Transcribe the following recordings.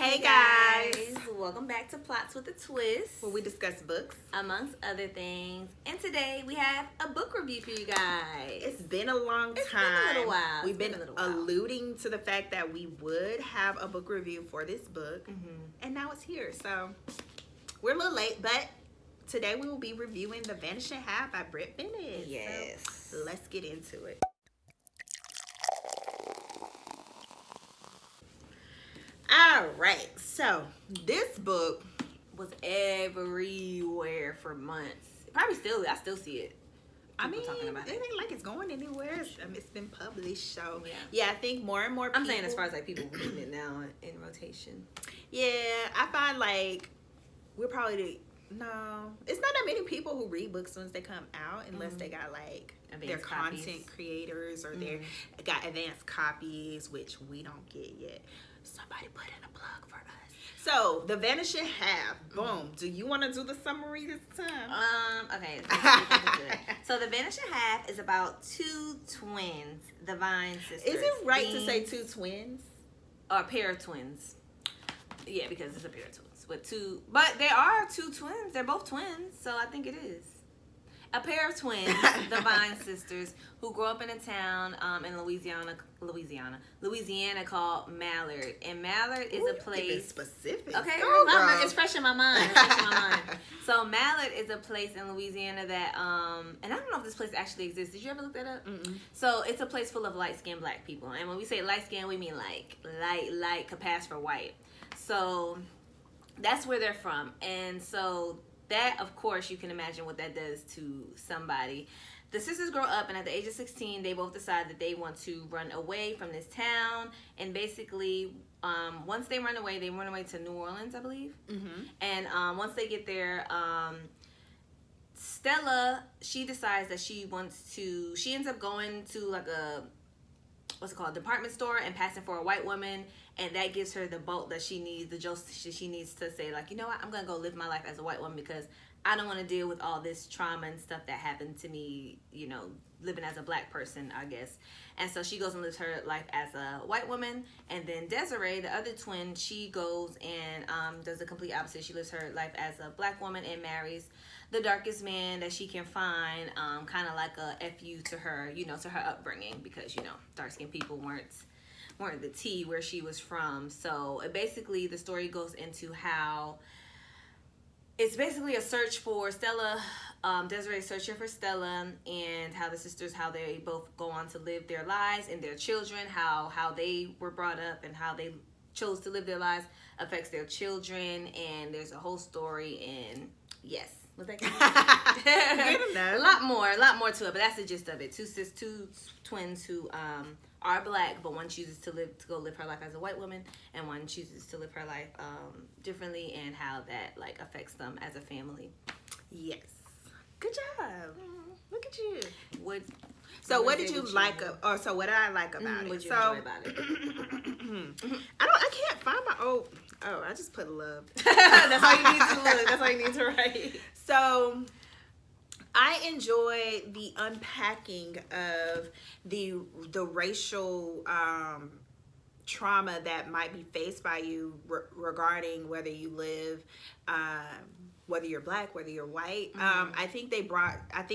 Hey guys, welcome back to Plots with a Twist, where we discuss books, amongst other things. And today we have a book review for you guys. It's been a long time. It's been a little while. We've been alluding to the fact that we would have a book review for this book, and now it's here. So we're a little late, but today we will be reviewing The Vanishing by Britt Bennett. Yes. So let's get into it. All right, so this book was everywhere for months. Probably still, I still see it. People talking about it ain't like it's going anywhere. It's been published, so yeah. I think more and more people, I'm saying as far as like people reading it now in rotation. Yeah, I find like we're probably no. It's not that many people who read books once they come out, unless they got like their content creators or they got advanced copies, which we don't get yet. Somebody put in a plug for us. So, The Vanishing. Boom. Do you want to do the summary this time? Okay. So, The Vanishing is about two twins, the Vine sisters. Is it right to say two twins? Or a pair of twins. Yeah, because it's a pair of twins with two. But there are two twins. They're both twins, so I think it is. A pair of twins, the Vine sisters, who grew up in a town in Louisiana called Mallard. And Mallard is a place. Specific. Okay, it's fresh in my mind. So Mallard is a place in Louisiana that, and I don't know if this place actually exists. Did you ever look that up? So it's a place full of light-skinned black people. And when we say light-skinned, we mean like light could pass for white. So that's where they're from. And so that, of course, you can imagine what that does to somebody. The sisters grow up, and at the age of 16, they both decide that they want to run away from this town. And basically, once they run away to New Orleans, I believe. And once they get there, Stella, she decides that she ends up going to like a, department store and passing for a white woman. And that gives her the bolt that she needs, the jolt she needs to say, like, you know what, I'm going to go live my life as a white woman because I don't want to deal with all this trauma and stuff that happened to me, you know, living as a black person, I guess. And so she goes and lives her life as a white woman. And then Desiree, the other twin, she goes and does the complete opposite. She lives her life as a black woman and marries the darkest man that she can find, kind of like a FU to her, you know, to her upbringing, because, you know, dark-skinned people weren't the tea where she was from. So basically the story goes into how it's basically a search for Stella, Desiree searching for Stella, and how the sisters, how they both go on to live their lives, and their children, how they were brought up and how they chose to live their lives affects their children. And there's a whole story, and yes. Was that good enough? A lot more to it, but that's the gist of it. Two twins who are black, but one chooses to go live her life as a white woman, and one chooses to live her life differently, and how that like affects them as a family. Yes, good job. Look at you. What did you like? So what did I like about it? What did you enjoy about it? I can't find my old. Oh, I just put love. That's all you need to look. That's all you need to write. So I enjoy the unpacking of the racial trauma that might be faced by you regarding whether you live, whether you're black, whether you're white. I think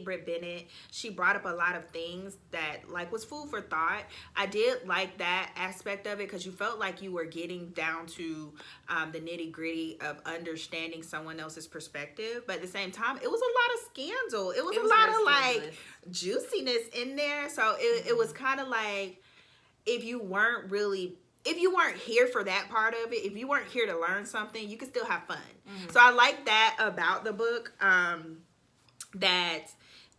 Britt Bennett, she brought up a lot of things that like was food for thought. I did like that aspect of it because you felt like you were getting down to the nitty gritty of understanding someone else's perspective. But at the same time, it was a lot of scandal. It was a lot of like juiciness in there. So it was kind of like, if you weren't here for that part of it, if you weren't here to learn something, you could still have fun. So I like that about the book, that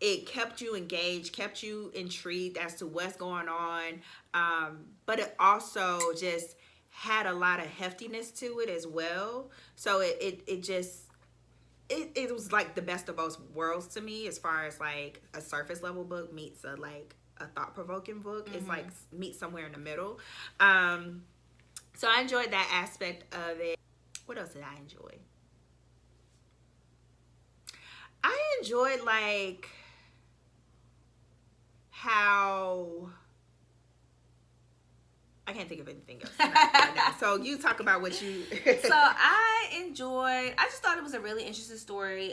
it kept you engaged, kept you intrigued as to what's going on, but it also just had a lot of heftiness to it as well. So it was like the best of both worlds to me, as far as like a surface level book meets a thought-provoking book. It's like meet somewhere in the middle. So I enjoyed that aspect of it. What else did I enjoy? I enjoyed like how I can't think of anything else right now. So you talk about what you. So I just thought it was a really interesting story.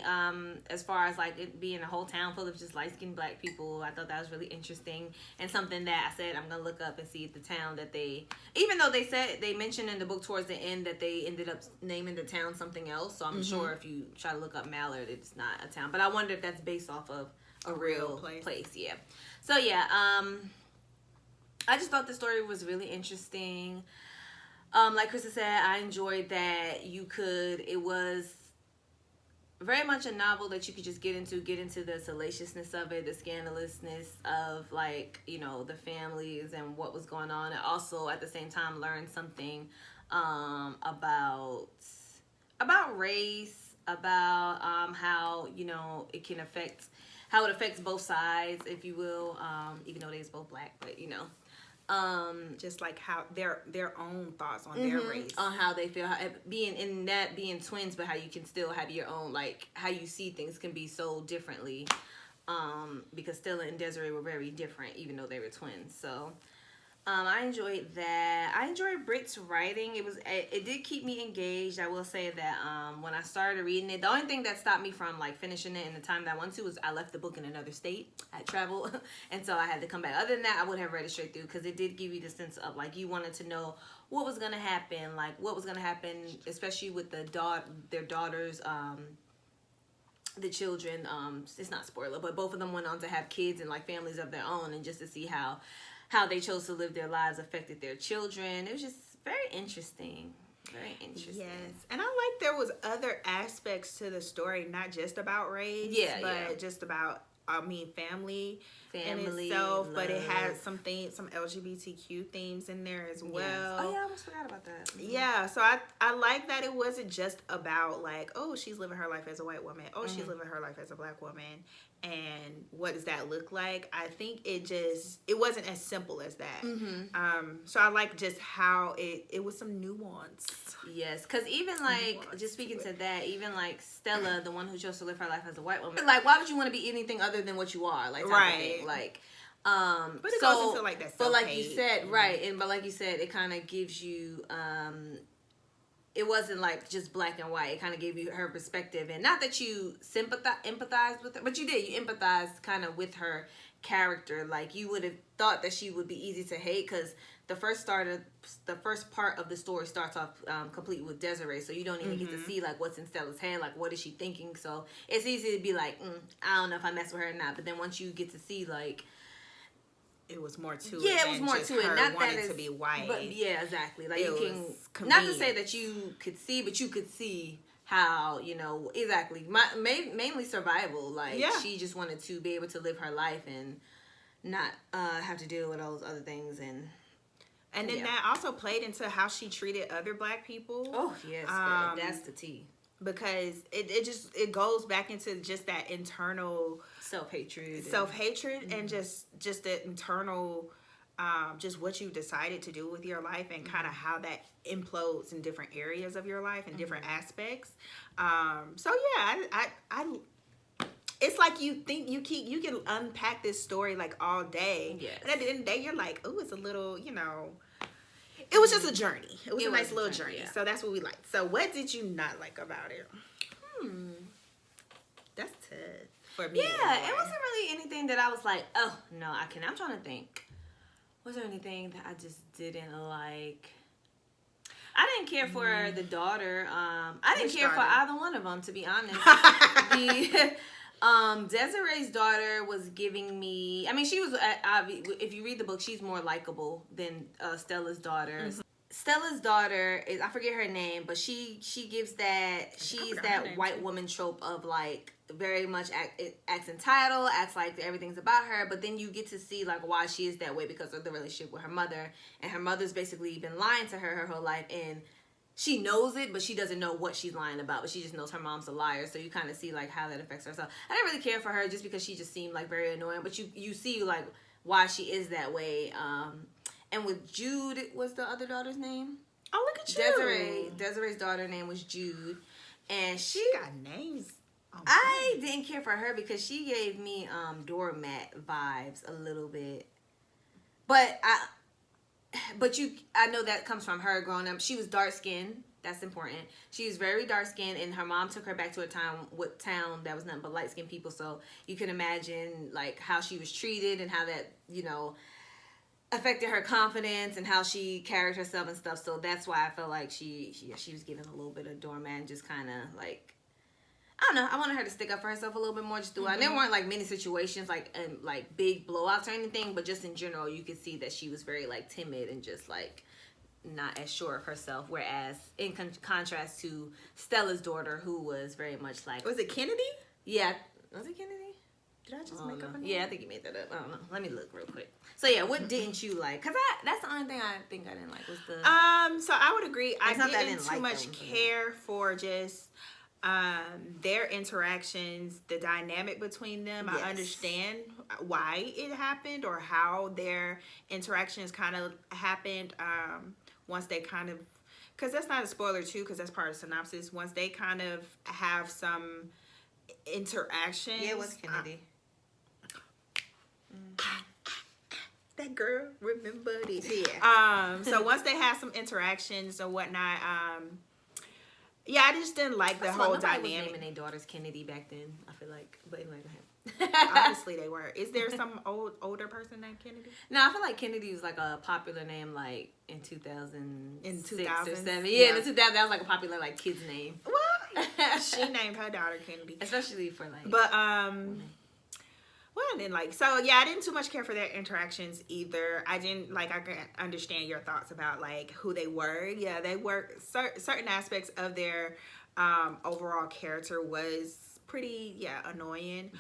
As far as like it being a whole town full of just light skinned black people, I thought that was really interesting and something that I said I'm gonna look up and see if the town that even though they mentioned in the book towards the end that they ended up naming the town something else. So I'm sure if you try to look up Mallard, it's not a town. But I wonder if that's based off of a real place. Yeah. So yeah. I just thought the story was really interesting. Like Krista said, I enjoyed that it was very much a novel that you could just get into the salaciousness of it, the scandalousness of like, the families and what was going on. And also at the same time learn something about race, about how, it can affect, how it affects both sides, if you will, even though they's both black, but just like how their own thoughts on their race, on how they feel, being twins, but how you can still have your own, like how you see things can be so differently, because Stella and Desiree were very different even though they were twins. So I enjoyed that. I enjoyed Britt's writing. It did keep me engaged. I will say that when I started reading it, the only thing that stopped me from like finishing it in the time that I wanted to was I left the book in another state. I traveled, and so I had to come back. Other than that, I would have read it straight through because it did give you the sense of like you wanted to know what was gonna happen, especially with their daughters. The children. It's not spoiler, but both of them went on to have kids and like families of their own, and just to see how they chose to live their lives affected their children. It was just very interesting. Very interesting. Yes. And I like there was other aspects to the story, not just about race, but just about, family in itself, love. But it had some LGBTQ themes in there as well. Yes. Oh yeah, I almost forgot about that. Mm-hmm. Yeah, so I like that it wasn't just about like, oh, she's living her life as a white woman. Oh, she's living her life as a black woman. And what does that look like? I think it wasn't as simple as that. Mm-hmm. So I like just how it was some nuance. Yes, because even like, just speaking to that, even like Stella, the one who chose to live her life as a white woman, like why would you want to be anything other than what you are? Like, type of thing. Like, but it goes into like that self-hate. But like you said, right, but like you said, it kind of gives you, it wasn't like just black and white. It kind of gave you her perspective, and not that you empathized with her, but you did. You empathized kind of with her character. Like you would have thought that she would be easy to hate because the first part of the story starts off complete with Desiree, so you don't even get to see like what's in Stella's head, like what is she thinking. So it's easy to be like, I don't know if I mess with her or not. But then once you get to see like. It was more to it. Yeah, it was more to it. Not that it's to be white. But yeah, exactly. Like you can not to say that you could see, but you could see how exactly. Mainly survival. Like she just wanted to be able to live her life and not have to deal with all those other things and then that also played into how she treated other black people. Oh yes, girl, that's the tea. Because it goes back into just that internal self-hatred and just the internal just what you decided to do with your life and kind of how that implodes in different areas of your life and different aspects. So yeah, I it's like you think you can unpack this story like all day. Yes. And at the end of the day you're like, oh, it's a little, it was just a journey. It was a nice little journey. Yeah. So that's what we liked. So what did you not like about it? That's tough for me. Yeah, it wasn't really anything that I was like, oh, no, I can't. I'm trying to think. Was there anything that I just didn't like? I didn't care for the daughter. I didn't care for either one of them, to be honest. Desiree's daughter was giving me, she was, if you read the book, she's more likable than Stella's daughter. Mm-hmm. Stella's daughter is, I forget her name, but she gives that, she's that white woman trope of like, very much acts entitled, acts like everything's about her, but then you get to see like why she is that way because of the relationship with her mother, and her mother's basically been lying to her whole life, and she knows it, but she doesn't know what she's lying about, but she just knows her mom's a liar. So you kind of see like how that affects her. So I didn't really care for her just because she just seemed like very annoying, but you see like why she is that way. And with Jude, was the other daughter's name? Oh, look at you. Desiree's daughter's name was Jude, and she got names. I didn't care for her because she gave me doormat vibes a little bit, but but I know that comes from her growing up. She was dark skinned. That's important. She was very dark skinned, and her mom took her back to a town that was nothing but light skinned people. So you can imagine like how she was treated and how that, you know, affected her confidence and how she carried herself and stuff. So that's why I felt like she was given a little bit of doormat, just kind of like, I don't know. I wanted her to stick up for herself a little bit more, just throughout. And there weren't like many situations like big blowouts or anything, but just in general, you could see that she was very like timid and just like not as sure of herself. Whereas in contrast to Stella's daughter, who was very much like, was it Kennedy? Yeah, was it Kennedy? Did I just make up a name? Yeah, I think you made that up. I don't know. Let me look real quick. So yeah, what didn't you like? Cause that's the only thing I think I didn't like was the. So I would agree. I didn't too like much them, care for just their interactions, the dynamic between them. Yes. I understand why it happened or how their interactions kind of happened. Once they kind of, because that's not a spoiler too, because that's part of the synopsis. Once they kind of have some interactions. Yeah, it was Kennedy. That girl remembered it. Yeah. So once they had some interactions or whatnot, yeah, I just didn't like the whole dynamic. Was naming their daughters Kennedy back then. I feel like, but anyway, go ahead. Obviously they were. Is there some older person named Kennedy? No, I feel like Kennedy was like a popular name, like in 2006 or 7. Yeah, in the 2000, that was like a popular like kid's name. Well, she named her daughter Kennedy, especially for like. But well, I didn't like. So yeah, I didn't too much care for their interactions either. I didn't like. I can understand your thoughts about like who they were. Yeah, they were certain aspects of their overall character was pretty annoying.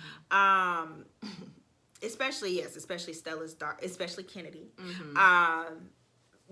Especially Stella's daughter, especially Kennedy.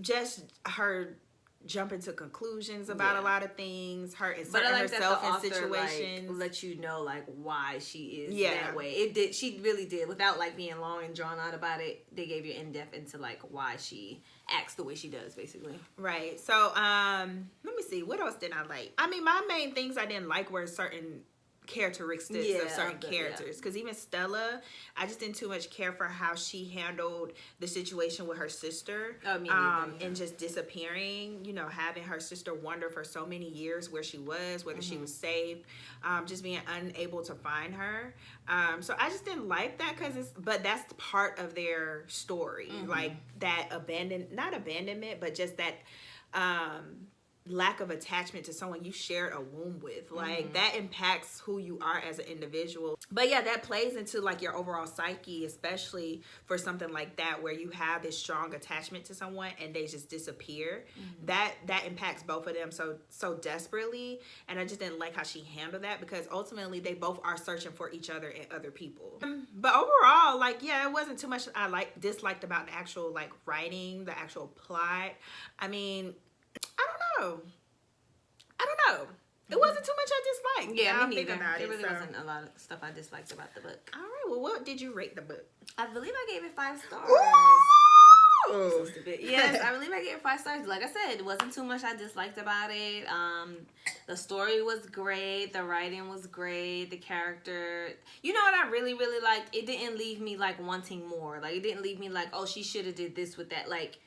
Just her jumping to conclusions about a lot of things, her inserting herself in situations, like, let you know like why she is that way. She really did, without like being long and drawn out about it. They gave you in depth into like why she acts the way she does, basically. Right. So let me see, what else did I like? I mean, my main things I didn't like were certain characteristics of certain characters, because even Stella, I just didn't too much care for how she handled the situation with her sister, and just disappearing, you know, having her sister wonder for so many years where she was, whether she was saved, just being unable to find her. So I just didn't like that, but that's part of their story, like that not abandonment, but just that lack of attachment to someone you shared a womb with, like that impacts who you are as an individual. But yeah, that plays into like your overall psyche, especially for something like that where you have this strong attachment to someone and they just disappear. That impacts both of them so desperately, and I just didn't like how she handled that, because ultimately they both are searching for each other and other people. But overall, like, yeah, it wasn't too much I disliked about the actual like writing, the actual plot. I mean, I don't know. It wasn't too much I disliked. Yeah, me neither. There really wasn't a lot of stuff I disliked about the book. All right, well, what did you rate the book? I believe I gave it 5 stars. Ooh! So stupid. Yes, I believe I gave it 5 stars. Like I said, it wasn't too much I disliked about it. The story was great. The writing was great. The character. You know what I really, really liked? It didn't leave me like wanting more. Like, it didn't leave me like, oh, she should have did this with that. Like,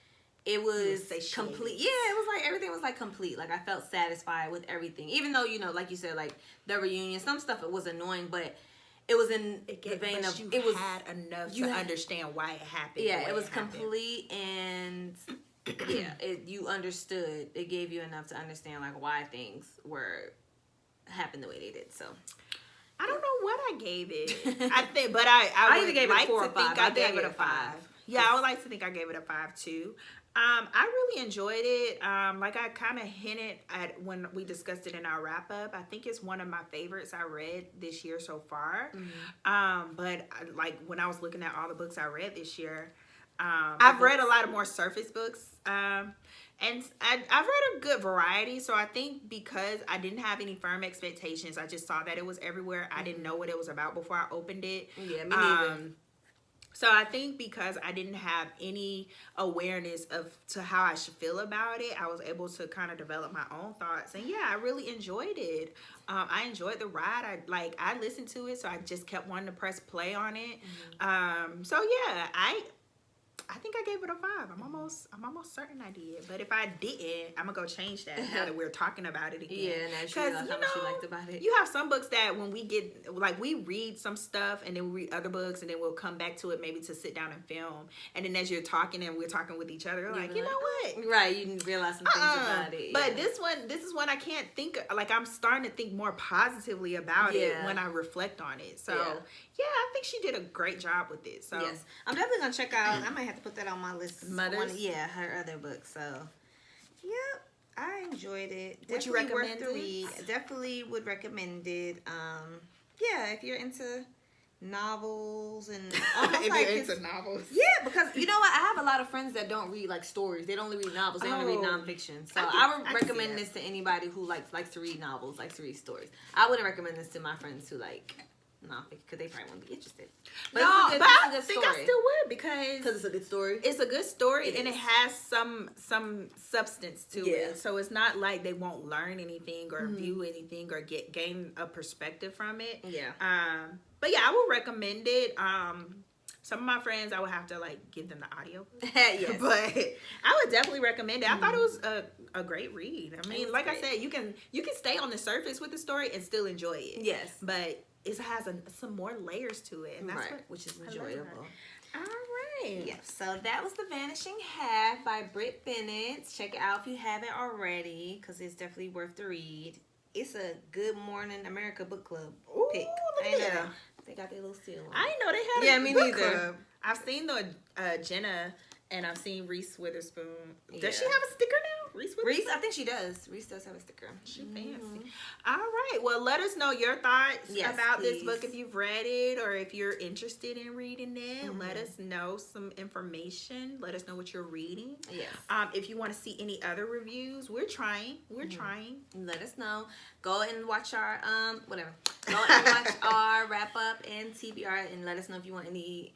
it was complete. Yeah, it was like everything was like complete. Like, I felt satisfied with everything. Even though, you know, like you said, like the reunion, some stuff it was annoying, but it was in the vein of it was had enough to understand why it happened. Yeah, it was complete, and yeah, you understood. It gave you enough to understand like why things happened the way they did. So I don't know what I gave it. I think, but I either gave it a 4 or 5. I gave it a 5. Yeah, I would like to think I gave it a 5 too. I really enjoyed it. Like I kind of hinted at when we discussed it in our wrap up. I think it's one of my favorites I read this year so far. But like when I was looking at all the books I read this year, I've read a lot of more surface books. And I've read a good variety. So I think because I didn't have any firm expectations, I just saw that it was everywhere. I didn't know what it was about before I opened it. Yeah, me neither. So I think because I didn't have any awareness to how I should feel about it, I was able to kind of develop my own thoughts. And yeah, I really enjoyed it. I enjoyed the ride. I listened to it, so I just kept wanting to press play on it. So yeah, I I think I gave it a 5. I'm almost certain I did. But if I didn't, I'm gonna go change that now that we're talking about it again. Yeah, naturally, like how much you liked about it. You have some books that when we get, like, we read some stuff and then we read other books and then we'll come back to it maybe to sit down and film. And then as you're talking and we're talking with each other, like, you know what? Right, you realize some things about it. But this is one I can't think, like, I'm starting to think more positively about it when I reflect on it. So, yeah, I think she did a great job with it. So, yes, I'm definitely gonna check out. I might have to put that on my list. Mothers? Her other book. So, yep, I enjoyed it. Would you Definitely recommend worth the it? read. Definitely would recommend it. Yeah, if you're into novels and almost if like you're into novels. Yeah, because you know what? I have a lot of friends that don't read like stories. They don't only read novels. They only read nonfiction. So I would recommend this to anybody who likes to read novels, likes to read stories. I wouldn't recommend this to my friends who like nonfiction because they probably won't be interested. But I it's a good think I still would because it's a good story. It's a good story and it has some substance to it. So it's not like they won't learn anything or view anything or gain a perspective from it. Yeah. But yeah, I would recommend it. Some of my friends, I would have to like give them the audio. Yes. But I would definitely recommend it. I thought it was a great read. I mean, like great. I said, you can stay on the surface with the story and still enjoy it. Yes. But it has some more layers to it, and that's which is enjoyable. All right. Yeah. So that was The Vanishing Half by Britt Bennett. Check it out if you haven't already, because it's definitely worth the read. It's a Good Morning America book club pick. Look at that. They got their little seal on. I didn't know they had me book neither. Club. I've seen the Jenna and I've seen Reese Witherspoon. Yeah. Does she have a sticker now? Reese Witherspoon? I think she does. Reese does have a sticker. She fancy. All right. Well, let us know your thoughts about this book if you've read it or if you're interested in reading it. Let us know some information. Let us know what you're reading. Yes. If you want to see any other reviews, we're trying. We're trying. Let us know. Go and watch our whatever. Go and watch our wrap up and TBR and let us know if you want any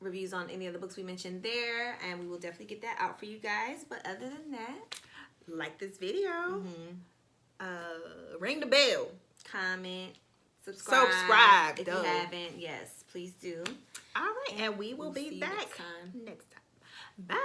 reviews on any of the books we mentioned there, and we will definitely get that out for you guys. But other than that, like this video, ring the bell, comment, subscribe if you haven't. Yes, please do. All right, and we will be back next time. Bye.